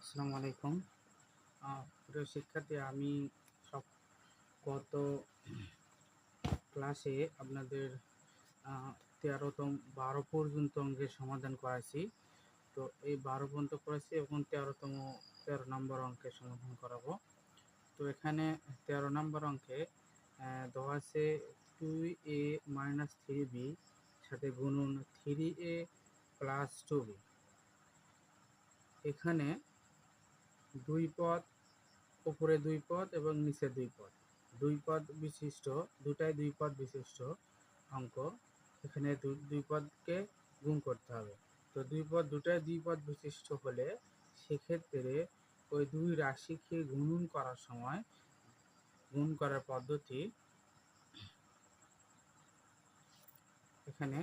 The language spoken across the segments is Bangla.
আসসালামু আলাইকুম। প্রিয় শিক্ষার্থী, আমি সব গত ক্লাসে আপনাদের 13তম 12 পর্যন্ত অঙ্কের সমাধান করাইছি। তো এই 12 পর্যন্ত করেছি এবং 13 নম্বর অঙ্কের সমাধান করাবো। তো এখানে 13 নম্বর অঙ্কে দেওয়া আছে 2a মাইনাস 3b সাথে গুণন 3a প্লাস 2b। এখানে দুই পদ, উপরে দুই পদ এবং নিচে দুই পদ, দুই পদ বিশিষ্ট অঙ্ক। এখানে দুই পদকে গুণ করতে হবে। তো দুই পদ বিশিষ্ট হলে সেক্ষেত্রে ওই দুই রাশিকে গুণন করার সময় গুণ করার পদ্ধতি এখানে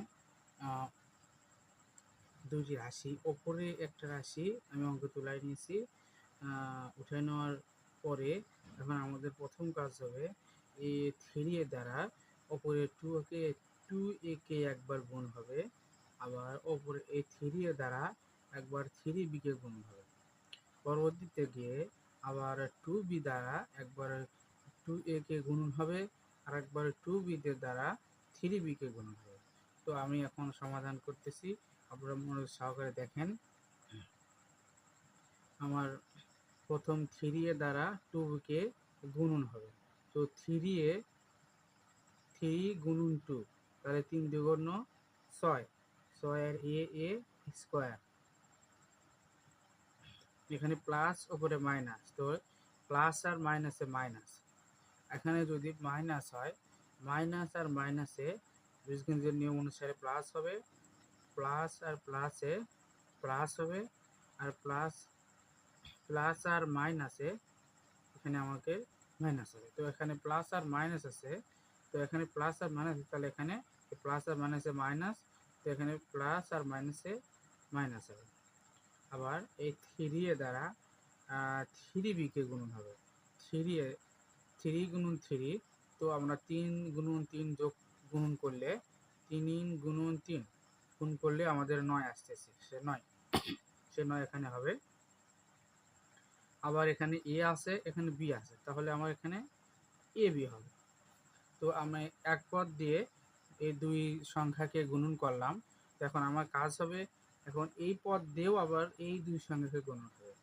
দুইটি রাশি, ওপরে একটা রাশি আমি অঙ্ক তুলাই নিয়েছি। উঠে নেওয়ার পরে এখন আমাদের প্রথম কাজ হবে এই 3a দ্বারা ওপরে 2a কে একবার গুণ হবে, আবার ওপরে এই 3a দ্বারা একবার 3b কে গুণ হবে। পরবর্তীতে গিয়ে আবার 2b দ্বারা একবার 2a কে গুণ হবে, আর একবার 2b দ্বারা 3b কে গুণ হবে। তো আমি এখন সমাধান করতেছি, আপনারা মনোযোগ সহকারে দেখেন। আমার প্রথম 3a দ্বারা 2b কে গুণন হবে। তো 3 গুণন 2, তাহলে 3 দুগুণ 6, 6 এর a স্কোয়ার। এখানে প্লাস উপরে মাইনাস, তো প্লাস আর মাইনাসে মাইনাস। এখানে যদি মাইনাস হয়, মাইনাস আর মাইনাসে বীজগণিতের নিয়ম অনুসারে প্লাস হবে, প্লাস আর প্লাসে প্লাস হবে, আর প্লাস আর মাইনাসে এখানে আমাকে মাইনাস হবে। তো এখানে প্লাস আর মাইনাস আছে, তো এখানে প্লাস আর মাইনাস, তাহলে এখানে প্লাস আর মাইনাসে মাইনাস, তো এখানে প্লাস আর মাইনাসে মাইনাস হবে। আবার এই 3a দ্বারা 3b কে গুণন হবে। 3 গুণন 3, তো আমরা 3 গুণন 3 গুণন করলে 3 গুণন 3 গুণ করলে আমাদের 9 আসতেছে, সে 9 এখানে হবে। আবার এখানে a আছে, এখানে b আছে, তাহলে আমার এখানে ab হবে। তো আমি এক পদ দিয়ে এই দুই সংখ্যাকে গুণন করলাম। তো এখন আমার কাজ হবে, এখন এই পদ দিয়েও আবার এই দুই সংখ্যাকে গুণন হবে।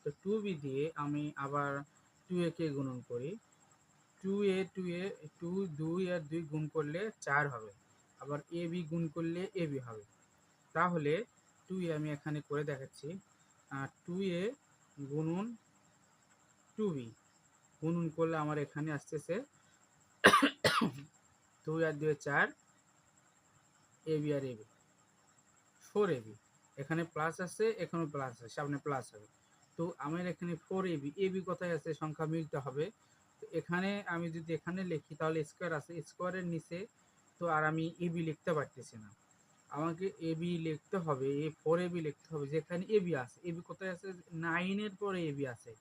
তো 2b দিয়ে আমি আবার 2a কে গুণন করি। 2 আর 2 গুণ করলে 4 হবে, আবার ab গুণ করলে ab হবে। তাহলে 2a আমি এখানে করে দেখাচ্ছি। 2a গুণন 2b গুণন করলে আমার এখানে আসতেছে 2 আর 2 4, ab আর ab 4ab। এখানে প্লাস আছে, এখানে প্লাস আছে, সামনে প্লাস হবে। তো আমার এখানে 4ab, ab কোথায় আছে, সংখ্যা মিলতে হবে। তো এখানে আমি যদি এখানে লিখি তাহলে স্কোয়ার আছে, স্কোয়ারের নিচে তো আর আমি ab লিখতে পারতেছি না, আমাকে ab লিখতে হবে, 4ab লিখতে হবে। যেখানে ab আছে, ab কোথায় আছে, 9 এর পরে ab আছে।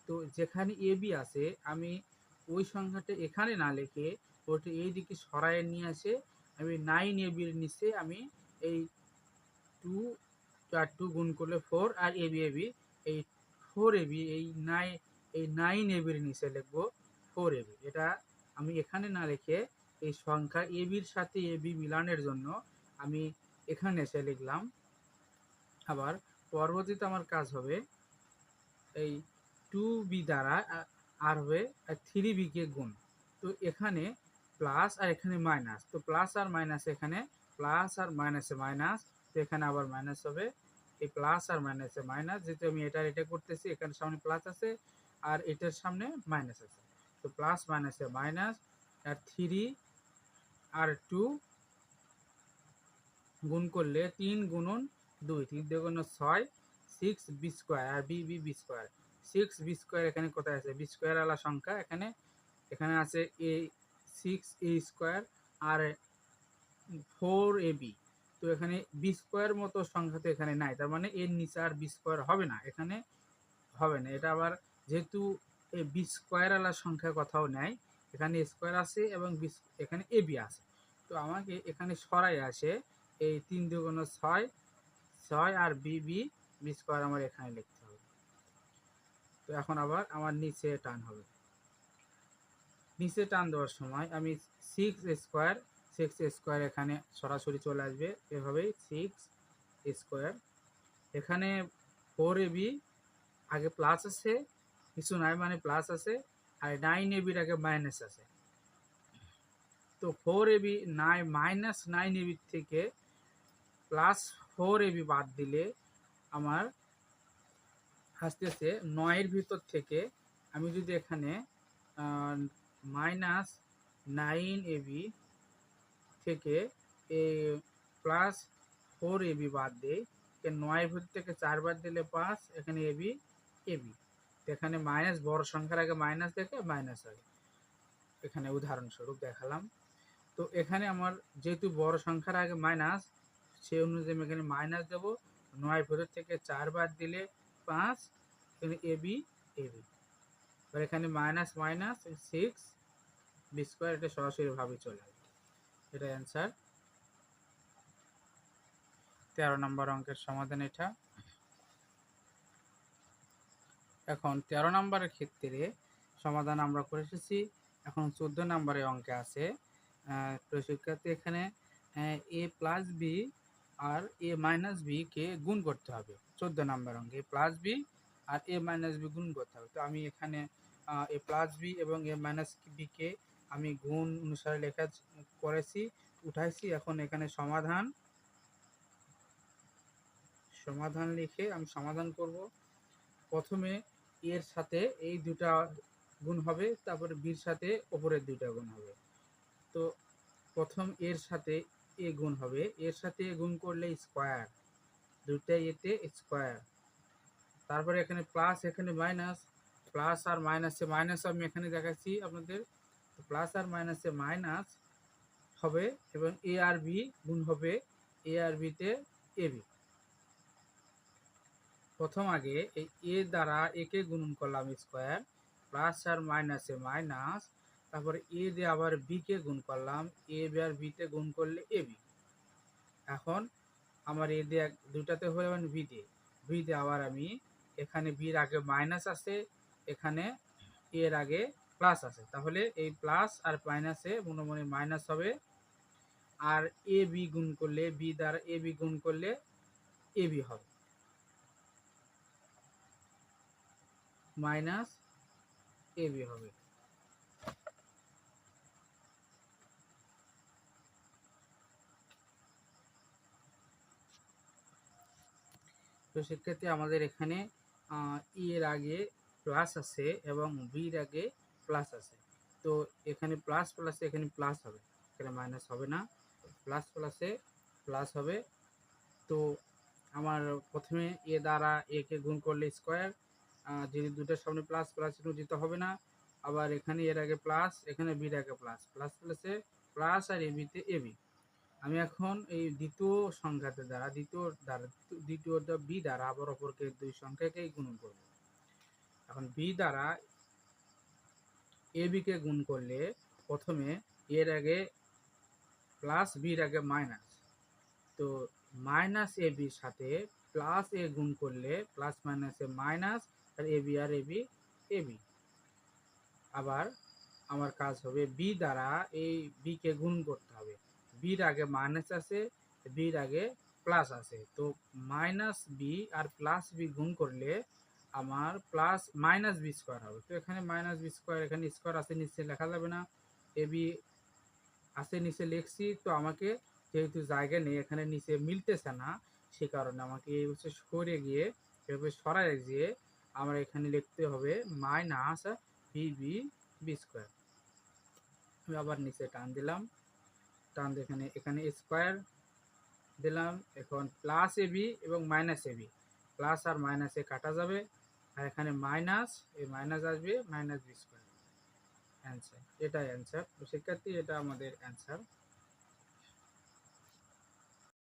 তো যেখানে ab আছে আমি ওই সংখ্যাটা এখানে না লিখে ওটা এই দিকে সরায় নিয়ে আসে আমি 9ab এর নিচে আমি এই 2 গুণ করলে 4 আর ab এই 4ab এই 9ab এর নিচে লিখবো 4ab। এটা আমি এখানে না লিখে এই সংখ্যা ab এর সাথে ab মিলানের জন্য আমি এখানে এসে লিখলাম। আবার পরবর্তীতে আমার কাজ হবে এই 2b দ্বারা আর হবে 3b কে গুণ। তো এখানে প্লাস আর এখানে মাইনাস, তো প্লাস আর মাইনাস, এখানে প্লাস আর মাইনাসে মাইনাস, তো এখানে আবার মাইনাস হবে। এই প্লাস আর মাইনাসে মাইনাস, যেহেতু আমি এটা করতেছি, এখানে সামনে প্লাস আছে আর এটার সামনে মাইনাস আছে, তো প্লাস মাইনাসে মাইনাস, আর 3 আর 2 গুণ করলে 3 গুণন 2, 3 গুণ 6, 6b স্কোয়ার আর বি স্কোয়ার। 6b স্কোয়ার এখানে কোথায় আছে, বি স্কোয়ার আলা সংখ্যা এখানে আছে a 6a square R 4ab। তো এখানে বি স্কোয়ার মতো সংখ্যা তো এখানে নাই, তার মানে এর নিচে আর বি স্কোয়ার হবে না, এখানে হবে না। এটা আবার যেহেতু এই বি স্কোয়ার আলা সংখ্যা কোথাও নেয়, এখানে স্কোয়ার আছে এবং এখানে ab আছে। তো আমাকে এখানে সরাই আসে এই 3 দুগুণ 6, 6 আর বি স্কোয়ার আমার এখানে লিখতে হবে। তো এখন আবার আমার নিচে টান হবে। নিচে টান দেওয়ার সময় আমি সিক্স স্কোয়ার এখানে সরাসরি চলে আসবে, এভাবেই 6 স্কোয়ার। এখানে 4ab আগে প্লাস আছে, কিছু নাই মানে প্লাস আছে, আর 9ab আগে মাইনাস আছে। তো 4ab মাইনাস 9ab থেকে প্লাস 4ab বাদ দিলে আমার আসতেছে 9-এর ভিতর থেকে আমি যদি এখানে মাইনাস 9ab থেকে প্লাস 4ab বাদ দিই, 9-এর ভিতর থেকে 4 বাদ দিলে 5, এখানে ab এখানে মাইনাস, বড় সংখ্যার আগে মাইনাস দেখে মাইনাস হবে। এখানে উদাহরণস্বরূপ দেখালাম। তো এখানে আমার যেহেতু বড় সংখ্যার আগে মাইনাস, সেই অনুযায়ী আমি এখানে মাইনাস দেবো। 9-এর ভিতর থেকে 4 বাদ দিলে 5, এখানে ab। এবার এখানে মাইনাস মাইনাস 6b স্কোয়ার, এটা সরাসরি ভাবে চলে আসবে। এটা অ্যান্সার 13 নম্বর অঙ্কের সমাধান এটা। এখন 13 নম্বরের ক্ষেত্রে সমাধান আমরা করে এসেছি। এখন 14 নম্বরের অঙ্কে আছে শিক্ষার্থী এখানে a প্লাস বি আর a মাইনাস বি কে গুণ করতে হবে। 14 নম্বর অঙ্কে a প্লাস বি আর a মাইনাস বি গুণ করতে হবে। তো আমি এখানে a প্লাস বি এবং a মাইনাস বি কে আমি গুণ অনুসারে লেখা করেছি, উঠাইছি। এখন এখানে সমাধান লিখে আমি সমাধান করব। প্রথমে এর সাথে এই দুটা গুণ হবে, তারপরে বির সাথে ওপরের দুইটা গুণ হবে। তো প্রথম এর সাথে এ গুণ হবে, এর সাথে এ গুণ করলে স্কোয়ার, দুইটাই এতে স্কোয়ার। তারপরে এখানে প্লাস, এখানে মাইনাস, প্লাস আর মাইনাসে মাইনাস আমি এখানে দেখাচ্ছি আপনাদের। প্লাস আর মাইনাসে মাইনাস হবে এবং এ আর বি গুণ হবে এ আর বিতে এ বি। প্রথম আগে এই এ দ্বারা একে গুণন করলাম স্কোয়ার, প্লাস আর মাইনাসে মাইনাস, তারপরে এ দিয়ে আবার বি কে গুণ করলাম, এ বি আর বিতে গুণ করলে এ বি। এখন আমার এ দিয়ে দুটাতে হয়ে যাবেন বি দিয়ে আবার আমি এখানে বির আগে মাইনাস আছে, এখানে এর আগে প্লাস আছে, তাহলে এই প্লাস আর মাইনাসে মনে মনে মাইনাস হবে। আর এ বি গুণ করলে, বি দ্বারা এ বি গুণ করলে এ বি হবে, মাইনাস এ বি হবে। তো সেক্ষেত্রে আমাদের এখানে এর আগে প্লাস আছে এবং বির আগে প্লাস আছে। তো এখানে প্লাস প্লাসে এখানে প্লাস হবে, এখানে মাইনাস হবে না, প্লাস প্লাসে প্লাস হবে। তো আমার প্রথমে এ দ্বারা এ কে গুণ করলে স্কোয়ার, যদি দুটোর সামনে প্লাস প্লাস দিতে হবে না। আবার এখানে এর আগে প্লাস, এখানে বির আগে প্লাস, প্লাস প্লাসে প্লাস আর এ বিতে এ বি। আমি এখন এই দ্বিতীয় সংখ্যাতে দ্বারা দ্বিতীয়টা বি দ্বারা আবার অপরকে দুই সংখ্যাকেই গুণ করব। এখন বি দ্বারা এ বি কে গুণ করলে প্রথমে এর আগে প্লাস, বির আগে মাইনাস। তো মাইনাস এ বির সাথে প্লাস এ গুণ করলে প্লাস মাইনাসে minus, R A B R A B. আবার আমার কাজ হবে বি দ্বারা এই বি কে গুণ করতে হবে। বির আগে মাইনাস আছে, বির আগে প্লাস আছে, তো মাইনাস বি আর প্লাস বি গুণ করলে আমার প্লাস মাইনাস বি স্কোয়ার হবে। তো এখানে মাইনাস বি স্কোয়ার, এখানে স্কোয়ার আছে নিচে লেখা যাবে না, এ বি আছে নিচে লিখছি। তো আমাকে যেহেতু জায়গা নেই এখানে নিচে মিলতেছে না, সে কারণে আমাকে এই হচ্ছে সরে গিয়ে এভাবে সরাই গিয়ে আমার এখানে লিখতে হবে মাইনাস বি স্কোয়ার। আমি আবার নিচে টান দিলাম, টান দিয়ে এখানে স্কোয়ার দিলাম। এখন প্লাস এ বি এবং মাইনাস এ বি, প্লাস আর মাইনাসে কাটা যাবে, আর এখানে মাইনাস, এই মাইনাস আসবে, মাইনাস বি স্কোয়ার। অ্যান্সার, এটাই অ্যান্সার। তো শিক্ষার্থী এটা আমাদের অ্যান্সার।